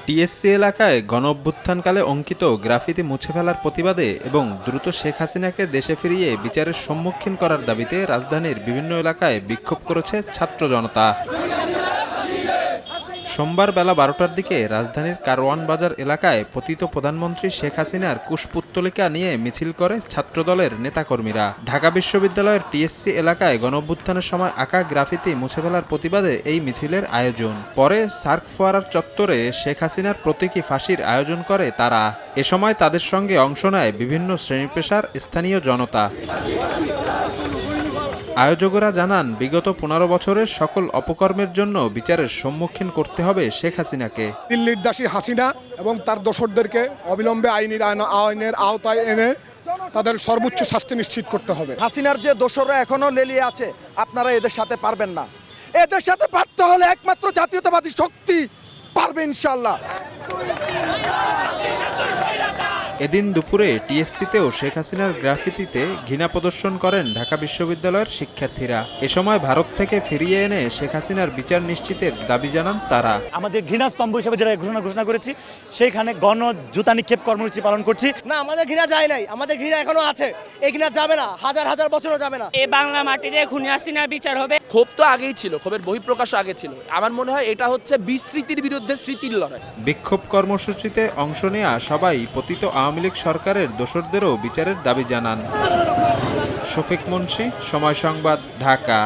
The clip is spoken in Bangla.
টিএসসি এলাকায় গণঅভ্যুত্থানকালে অঙ্কিত গ্রাফিতি মুছে ফেলার প্রতিবাদে এবং দ্রুত শেখ হাসিনাকে দেশে ফিরিয়ে বিচারের সম্মুখীন করার দাবিতে রাজধানীর বিভিন্ন এলাকায় বিক্ষোভ করেছে ছাত্র জনতা। সোমবার বেলা 12টার দিকে রাজধানীর কারওয়ান বাজার এলাকায় পতিত প্রধানমন্ত্রী শেখ হাসিনার কুশপুত্তলিকা নিয়ে মিছিল করে ছাত্রদলের নেতাকর্মীরা। ঢাকা বিশ্ববিদ্যালয়ের টিএসসি এলাকায় গণঅভ্যুত্থানের সময় আঁকা গ্রাফিতি মুছে ফেলার প্রতিবাদে এই মিছিলের আয়োজন। পরে সার্ক ফোয়ারার চত্বরে শেখ হাসিনার প্রতীকী ফাঁসির আয়োজন করে তারা। এ সময় তাদের সঙ্গে অংশ নেয় বিভিন্ন শ্রেণী পেশার স্থানীয় জনতা। আয়োজকরা জানান, বিগত 15 বছরের সকল অপকর্মের জন্য বিচারের সম্মুখীন করতে হবে শেখ হাসিনাকে। দিল্লির দাসী হাসিনা এবং তার দোসরদেরকে অবিলম্বে আইনের আওতায় এনে তাদের সর্বোচ্চ শাস্তি নিশ্চিত করতে হবে। হাসিনার যে দোসররা এখনো লেলিয়ে আছে, আপনারা এদের সাথে পারবেন না। এদের সাথে পারতে হলে একমাত্র জাতীয়তাবাদী শক্তি পারবে ইনশাল্লাহ। এদিন দুপুরে টিএসসিতেও শেখ হাসিনার গ্রাফিতিতে ঘৃণা প্রদর্শন করেন ঢাকা বিশ্ববিদ্যালয়ের শিক্ষার্থীরা। এ সময় ভারত থেকে ফিরিয়ে এনে শেখ হাসিনার বিচার নিশ্চিতের দাবি জানান তারা। আমাদের ঘৃণা স্তম্ভ হিসেবে যেটা ঘোষণা করেছি, সেইখানে গণ জুতা নিক্ষেপ কর্মসূচি পালন করছি। না, আমাদের ঘৃণা যায় নাই, আমাদের ঘৃণা এখনো আছে। এই ঘৃণা যাবে না, হাজার হাজার বছরও যাবে না। এই বাংলা মাটিতে খুনি হাসিনার বিচার হবে। ক্ষোভ তো আগেই ছিল, ক্ষোভের বহিঃপ্রকাশও আগে ছিল। আমার মনে হয় এটা হচ্ছে বিস্মৃতির বিরুদ্ধে স্মৃতির লড়াই। বিক্ষোভ কর্মসূচিতে অংশ নেয়া সবাই পতিত আওয়ামী লীগ সরকারের দোসরদেরও বিচারের দাবি জানান। শফিক মুন্সি, সময় সংবাদ, ঢাকা।